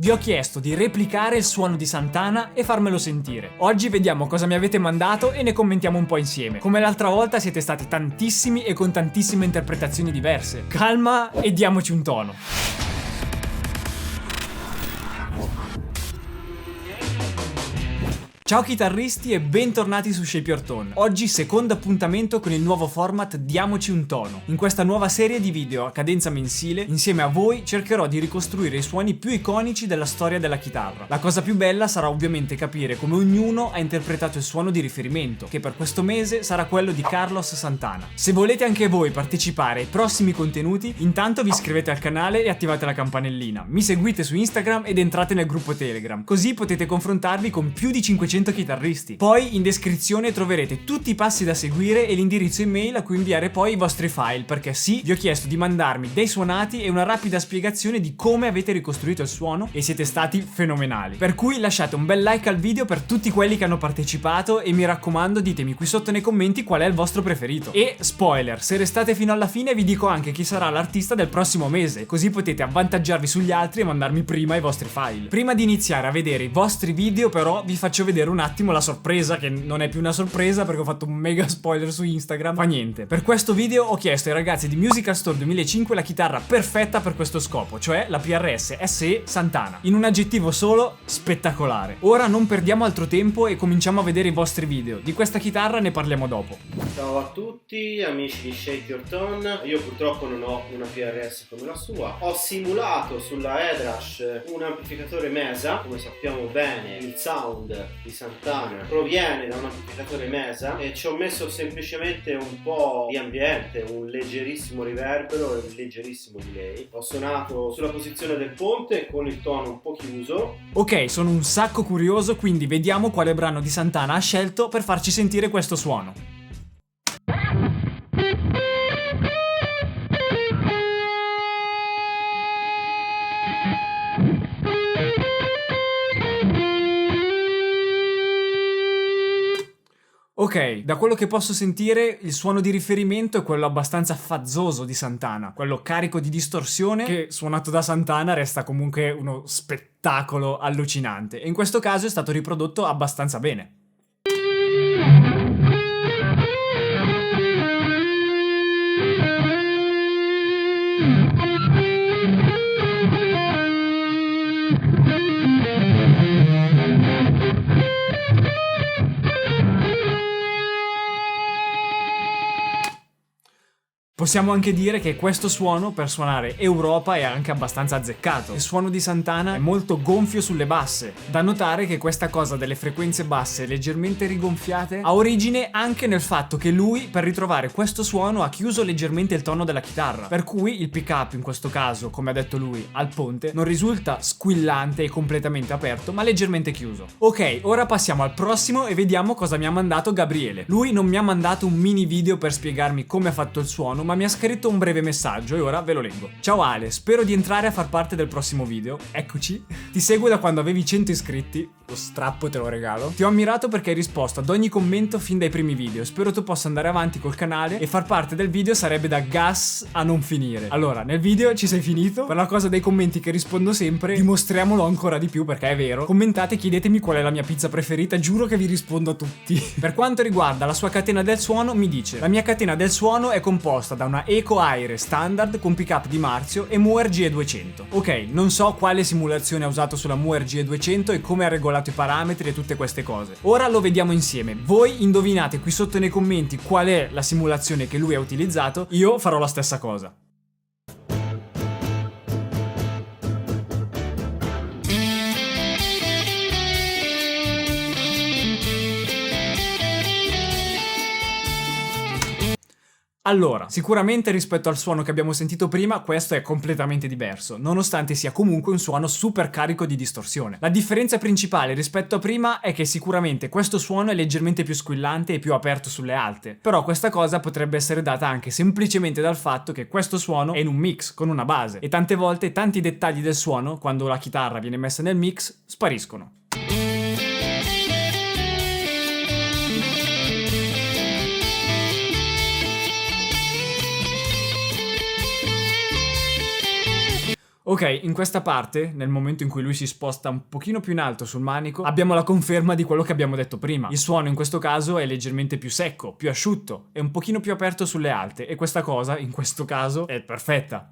Vi ho chiesto di replicare il suono di Santana e farmelo sentire. Oggi vediamo cosa mi avete mandato e ne commentiamo un po' insieme. Come l'altra volta siete stati tantissimi e con tantissime interpretazioni diverse. Calma e diamoci un tono. Ciao chitarristi e bentornati su Shape Your Tone. Oggi secondo appuntamento con il nuovo format Diamoci un tono. In questa nuova serie di video a cadenza mensile, insieme a voi cercherò di ricostruire i suoni più iconici della storia della chitarra. La cosa più bella sarà ovviamente capire come ognuno ha interpretato il suono di riferimento, che per questo mese sarà quello di Carlos Santana. Se volete anche voi partecipare ai prossimi contenuti, intanto vi iscrivete al canale e attivate la campanellina. Mi seguite su Instagram ed entrate nel gruppo Telegram, così potete confrontarvi con più di 500 chitarristi. Poi in descrizione troverete tutti i passi da seguire e l'indirizzo email a cui inviare poi i vostri file, perché sì, vi ho chiesto di mandarmi dei suonati e una rapida spiegazione di come avete ricostruito il suono e siete stati fenomenali. Per cui lasciate un bel like al video per tutti quelli che hanno partecipato e mi raccomando ditemi qui sotto nei commenti qual è il vostro preferito. E spoiler, se restate fino alla fine vi dico anche chi sarà l'artista del prossimo mese, così potete avvantaggiarvi sugli altri e mandarmi prima i vostri file. Prima di iniziare a vedere i vostri video però vi faccio vedere un attimo la sorpresa, che non è più una sorpresa perché ho fatto un mega spoiler su Instagram. Fa niente. Per questo video ho chiesto ai ragazzi di Musical Store 2005 la chitarra perfetta per questo scopo, cioè la PRS SE Santana. In un aggettivo solo, spettacolare. Ora non perdiamo altro tempo e cominciamo a vedere i vostri video. Di questa chitarra ne parliamo dopo. Ciao a tutti amici di Shape Your Tone. Io purtroppo non ho una PRS come la sua. Ho simulato sulla Edrash un amplificatore Mesa. Come sappiamo bene il sound di Santana proviene da un amplificatore Mesa e ci ho messo semplicemente un po' di ambiente, un leggerissimo riverbero e un leggerissimo delay. Ho suonato sulla posizione del ponte con il tono un po' chiuso. Ok, sono un sacco curioso, quindi vediamo quale brano di Santana ha scelto per farci sentire questo suono. Ok, da quello che posso sentire il suono di riferimento è quello abbastanza fazzoso di Santana, quello carico di distorsione che suonato da Santana resta comunque uno spettacolo allucinante e in questo caso è stato riprodotto abbastanza bene. Possiamo anche dire che questo suono per suonare Europa è anche abbastanza azzeccato. Il suono di Santana è molto gonfio sulle basse. Da notare che questa cosa delle frequenze basse leggermente rigonfiate ha origine anche nel fatto che lui per ritrovare questo suono ha chiuso leggermente il tono della chitarra. Per cui il pick up in questo caso, come ha detto lui, al ponte non risulta squillante e completamente aperto ma leggermente chiuso. Ok, ora passiamo al prossimo e vediamo cosa mi ha mandato Gabriele. Lui non mi ha mandato un mini video per spiegarmi come ha fatto il suono ma mi ha scritto un breve messaggio e ora ve lo leggo. Ciao Ale, spero di entrare a far parte del prossimo video. Eccoci. Ti seguo da quando avevi 100 iscritti. Lo strappo te lo regalo. Ti ho ammirato perché hai risposto ad ogni commento fin dai primi video. Spero tu possa andare avanti col canale e far parte del video sarebbe da gas a non finire. Allora, nel video ci sei finito. Per la cosa dei commenti che rispondo sempre, dimostriamolo ancora di più perché è vero. Commentate e chiedetemi qual è la mia pizza preferita, giuro che vi rispondo a tutti. Per quanto riguarda la sua catena del suono, mi dice: la mia catena del suono è composta da una Eco Aire standard con pickup di Marzio e Moore GE200. Ok, non so quale simulazione ha usato sulla Moore GE200 e come ha regolato i parametri e tutte queste cose. Ora lo vediamo insieme. Voi indovinate qui sotto nei commenti qual è la simulazione che lui ha utilizzato, io farò la stessa cosa. Allora, sicuramente rispetto al suono che abbiamo sentito prima, questo è completamente diverso, nonostante sia comunque un suono super carico di distorsione. La differenza principale rispetto a prima è che sicuramente questo suono è leggermente più squillante e più aperto sulle alte, però questa cosa potrebbe essere data anche semplicemente dal fatto che questo suono è in un mix con una base e tante volte tanti dettagli del suono, quando la chitarra viene messa nel mix, spariscono. Ok, in questa parte, nel momento in cui lui si sposta un pochino più in alto sul manico, abbiamo la conferma di quello che abbiamo detto prima. Il suono in questo caso è leggermente più secco, più asciutto e un pochino più aperto sulle alte, e questa cosa, in questo caso, è perfetta.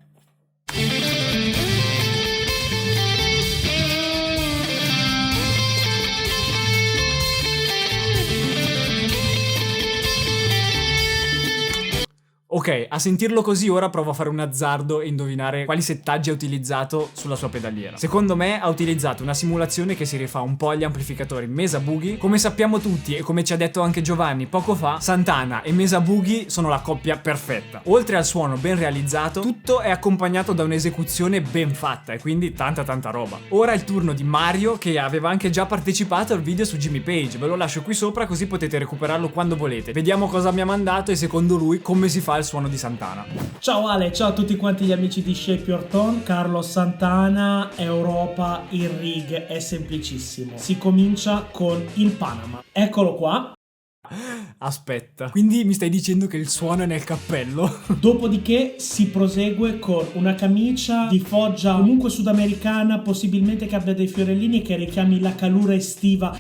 Ok, a sentirlo così ora provo a fare un azzardo e indovinare quali settaggi ha utilizzato sulla sua pedaliera. Secondo me ha utilizzato una simulazione che si rifà un po' agli amplificatori Mesa Boogie. Come sappiamo tutti e come ci ha detto anche Giovanni poco fa, Santana e Mesa Boogie sono la coppia perfetta. Oltre al suono ben realizzato, tutto è accompagnato da un'esecuzione ben fatta e quindi tanta roba. Ora è il turno di Mario, che aveva anche già partecipato al video su Jimmy Page. Ve lo lascio qui sopra così potete recuperarlo quando volete. Vediamo cosa mi ha mandato e secondo lui come si fa il suono di Santana. Ciao Ale, ciao a tutti quanti gli amici di Shape Your Tone. Carlos Santana, Europa, il rig è semplicissimo. Si comincia con il Panama. Eccolo qua. Aspetta, quindi mi stai dicendo che il suono è nel cappello? Dopodiché si prosegue con una camicia di foggia comunque sudamericana, possibilmente che abbia dei fiorellini che richiami la calura estiva.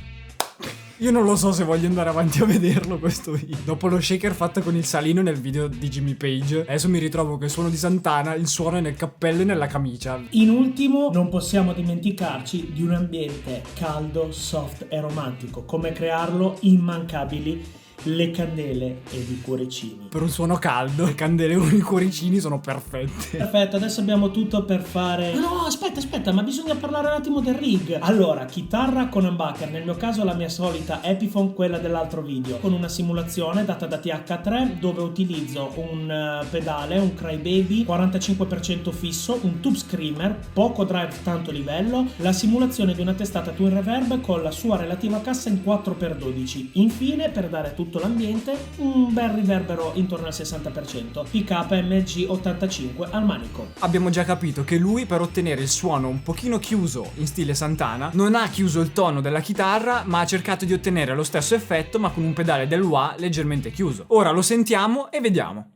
Io non lo so se voglio andare avanti a vederlo questo video. Dopo lo shaker fatto con il salino nel video di Jimmy Page, adesso mi ritrovo che il suono di Santana, il suono è nel cappello e nella camicia. In ultimo, non possiamo dimenticarci di un ambiente caldo, soft e romantico. Come crearlo? Immancabili le candele ed i cuoricini. Per un suono caldo, le candele con i cuoricini sono perfette. Perfetto, adesso abbiamo tutto per fare... No, aspetta, ma bisogna parlare un attimo del rig. Allora, chitarra con humbucker, nel mio caso la mia solita Epiphone, quella dell'altro video, con una simulazione data da TH3 dove utilizzo un pedale, un Crybaby 45% fisso, un tube screamer, poco drive tanto livello, la simulazione di una testata Twin Reverb con la sua relativa cassa in 4x12. Infine, per dare tutto l'ambiente, un bel riverbero intorno al 60%, PKMG 85 al manico. Abbiamo già capito che lui, per ottenere il suono un pochino chiuso in stile Santana, non ha chiuso il tono della chitarra, ma ha cercato di ottenere lo stesso effetto ma con un pedale del wah leggermente chiuso. Ora lo sentiamo e vediamo.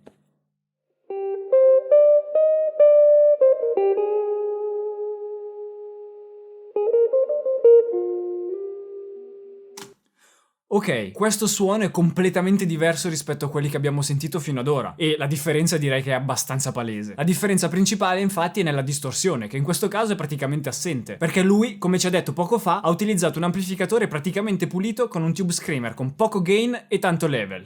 Ok, questo suono è completamente diverso rispetto a quelli che abbiamo sentito fino ad ora e la differenza direi che è abbastanza palese. La differenza principale infatti è nella distorsione, che in questo caso è praticamente assente, perché lui, come ci ha detto poco fa, ha utilizzato un amplificatore praticamente pulito con un tube screamer con poco gain e tanto level.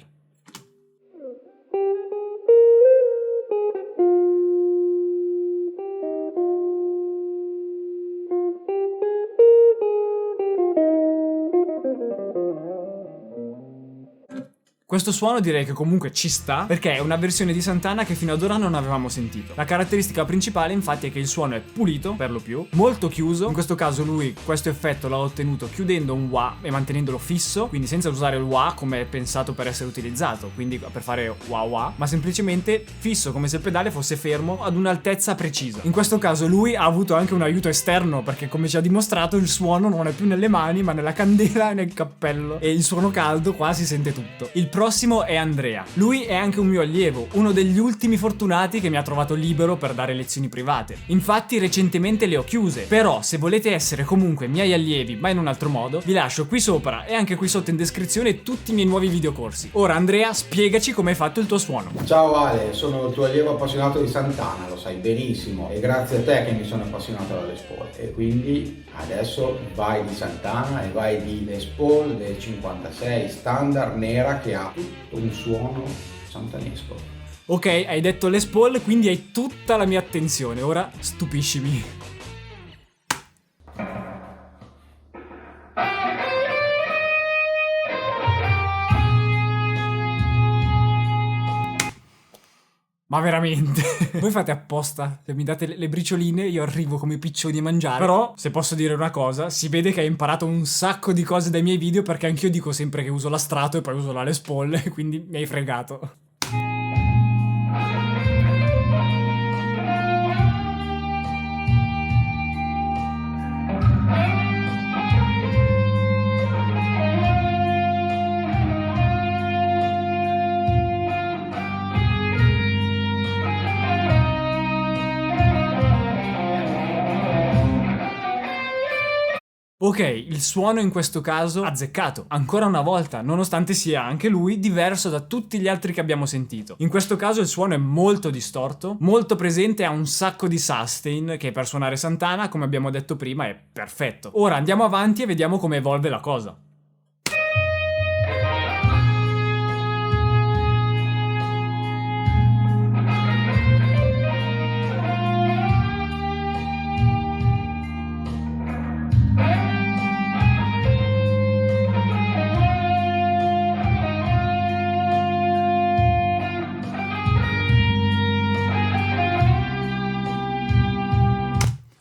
Questo suono direi che comunque ci sta, perché è una versione di Santana che fino ad ora non avevamo sentito. La caratteristica principale infatti è che il suono è pulito, per lo più, molto chiuso. In questo caso lui questo effetto l'ha ottenuto chiudendo un wah e mantenendolo fisso, quindi senza usare il wah come è pensato per essere utilizzato, quindi per fare wah wah, ma semplicemente fisso, come se il pedale fosse fermo ad un'altezza precisa. In questo caso lui ha avuto anche un aiuto esterno, perché come ci ha dimostrato il suono non è più nelle mani ma nella candela e nel cappello, e il suono caldo qua si sente tutto. Il prossimo è Andrea. Lui è anche un mio allievo, uno degli ultimi fortunati che mi ha trovato libero per dare lezioni private. Infatti recentemente le ho chiuse, però se volete essere comunque miei allievi ma in un altro modo, vi lascio qui sopra e anche qui sotto in descrizione tutti i miei nuovi videocorsi. Ora Andrea, spiegaci come hai fatto il tuo suono. Ciao Ale, sono il tuo allievo appassionato di Santana, lo sai benissimo, e grazie a te che mi sono appassionato alla Les Paul, e quindi adesso vai di Santana e vai di Les Paul del 56 standard nera che ha tutto un suono santanesco. Ok, hai detto Les Paul, quindi hai tutta la mia attenzione, ora stupiscimi. Ma veramente? Voi fate apposta? Se mi date le bricioline io arrivo come piccioni a mangiare. Però, se posso dire una cosa, si vede che hai imparato un sacco di cose dai miei video, perché anch'io dico sempre che uso la Strato e poi uso la Les Paul, quindi mi hai fregato. Ok, il suono in questo caso azzeccato, ancora una volta, nonostante sia anche lui diverso da tutti gli altri che abbiamo sentito. In questo caso il suono è molto distorto, molto presente, ha un sacco di sustain che per suonare Santana, come abbiamo detto prima, è perfetto. Ora andiamo avanti e vediamo come evolve la cosa.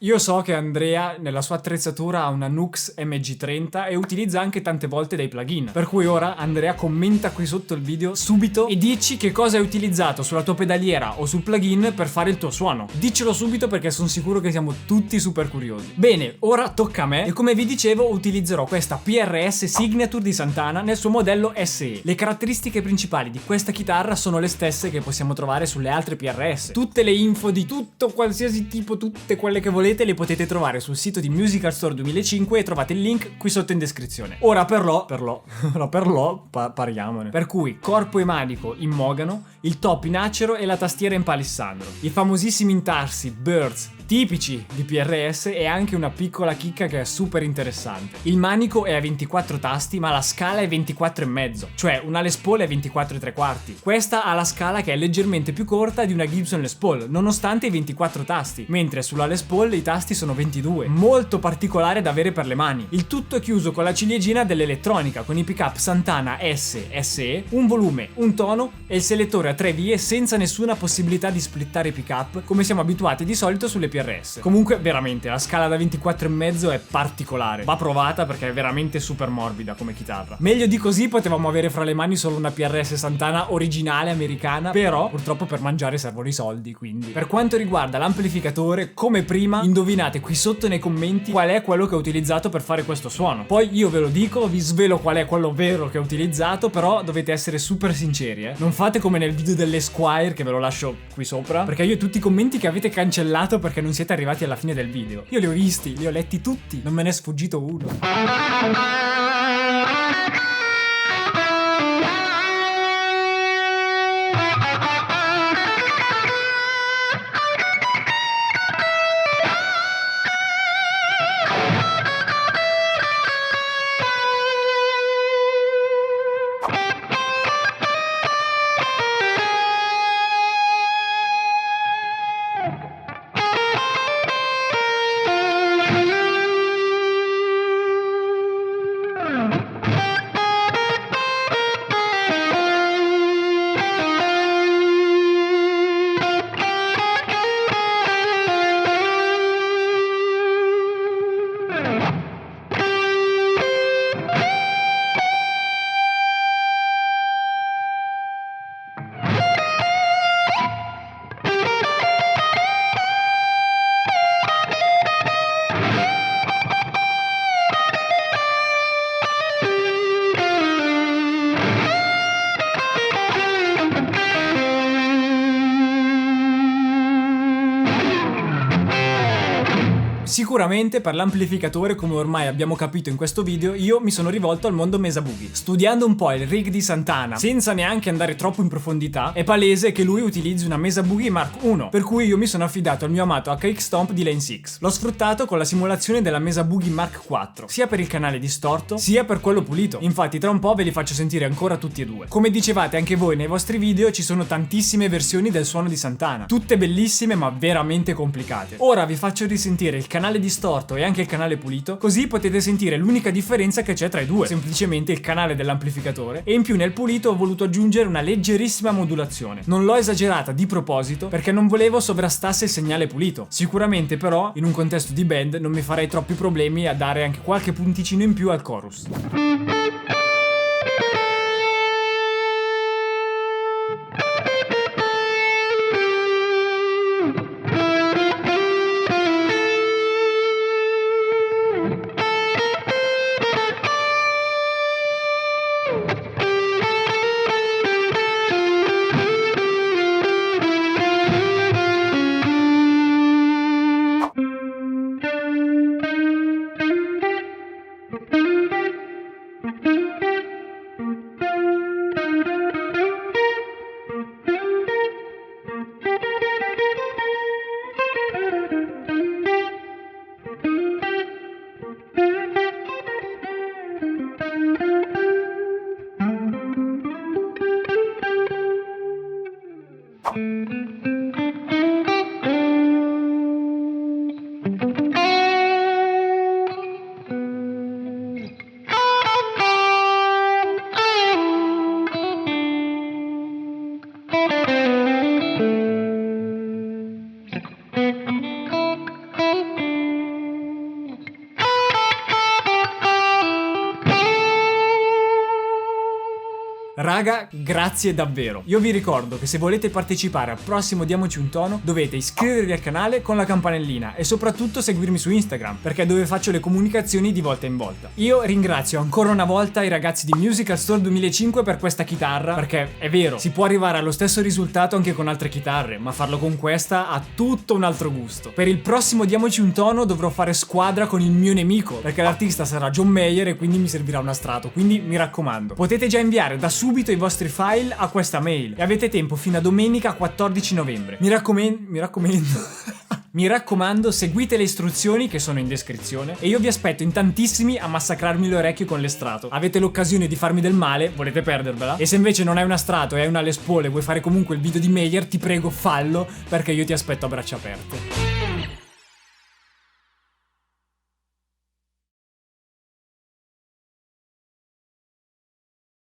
Io so che Andrea nella sua attrezzatura ha una Nux MG30 e utilizza anche tante volte dei plugin. Per cui ora Andrea commenta qui sotto il video subito e dici che cosa hai utilizzato sulla tua pedaliera o sul plugin per fare il tuo suono. Diccelo subito perché sono sicuro che siamo tutti super curiosi. Bene, ora tocca a me e come vi dicevo utilizzerò questa PRS Signature di Santana nel suo modello SE. Le caratteristiche principali di questa chitarra sono le stesse che possiamo trovare sulle altre PRS. Tutte le info di tutto, qualsiasi tipo, tutte quelle che volete le potete trovare sul sito di Musical Store 2005 e trovate il link qui sotto in descrizione. Ora parliamone. Per cui corpo e manico in mogano, il top in acero e la tastiera in palissandro. I famosissimi intarsi Birds tipici di PRS e anche una piccola chicca che è super interessante. Il manico è a 24 tasti ma la scala è 24,5, cioè una Les Paul è 24,3. Questa ha la scala che è leggermente più corta di una Gibson Les Paul, nonostante i 24 tasti, mentre sulla Les Paul i tasti sono 22, molto particolare da avere per le mani. Il tutto è chiuso con la ciliegina dell'elettronica, con i pick-up Santana S, SE, un volume, un tono e il selettore a 3 vie senza nessuna possibilità di splittare i pick-up come siamo abituati di solito sulle PRS. Comunque veramente la scala da 24,5 è particolare, va provata perché è veramente super morbida come chitarra. Meglio di così potevamo avere fra le mani solo una PRS Santana originale americana, però purtroppo per mangiare servono i soldi, quindi. Per quanto riguarda l'amplificatore, come prima, indovinate qui sotto nei commenti qual è quello che ho utilizzato per fare questo suono. Poi io ve lo dico, vi svelo qual è quello vero che ho utilizzato, però dovete essere super sinceri, Non fate come nel video dell'Esquire che ve lo lascio qui sopra, perché io tutti i commenti che avete cancellato perché non siete arrivati alla fine del video, io li ho visti, li ho letti tutti, non me ne è sfuggito uno. Sicuramente per l'amplificatore, come ormai abbiamo capito in questo video, io mi sono rivolto al mondo Mesa Boogie. Studiando un po' il rig di Santana, senza neanche andare troppo in profondità, è palese che lui utilizzi una Mesa Boogie Mark I, per cui io mi sono affidato al mio amato HX Stomp di Lane 6. L'ho sfruttato con la simulazione della Mesa Boogie Mark IV, sia per il canale distorto, sia per quello pulito. Infatti tra un po' ve li faccio sentire ancora tutti e due. Come dicevate anche voi nei vostri video, ci sono tantissime versioni del suono di Santana, tutte bellissime ma veramente complicate. Ora vi faccio risentire il canale distorto e anche il canale pulito, così potete sentire l'unica differenza che c'è tra i due, semplicemente il canale dell'amplificatore, e in più nel pulito ho voluto aggiungere una leggerissima modulazione. Non l'ho esagerata di proposito perché non volevo sovrastasse il segnale pulito. Sicuramente però in un contesto di band non mi farei troppi problemi a dare anche qualche punticino in più al chorus. Raga, grazie davvero. Io vi ricordo che se volete partecipare al prossimo Diamoci un tono dovete iscrivervi al canale con la campanellina e soprattutto seguirmi su Instagram, perché è dove faccio le comunicazioni di volta in volta. Io ringrazio ancora una volta i ragazzi di Musical Store 2005 per questa chitarra, perché è vero, si può arrivare allo stesso risultato anche con altre chitarre, ma farlo con questa ha tutto un altro gusto. Per il prossimo Diamoci un tono dovrò fare squadra con il mio nemico, perché l'artista sarà John Mayer e quindi mi servirà un astrato, quindi mi raccomando, potete già inviare da subito i vostri file a questa mail e avete tempo fino a domenica 14 novembre. Mi raccomando, seguite le istruzioni che sono in descrizione e io vi aspetto in tantissimi a massacrarmi le orecchie con l'estrato. Avete l'occasione di farmi del male, volete perdervela? E se invece non hai un astrato e hai una Les Paul e vuoi fare comunque il video di Mayer, ti prego fallo, perché io ti aspetto a braccia aperte.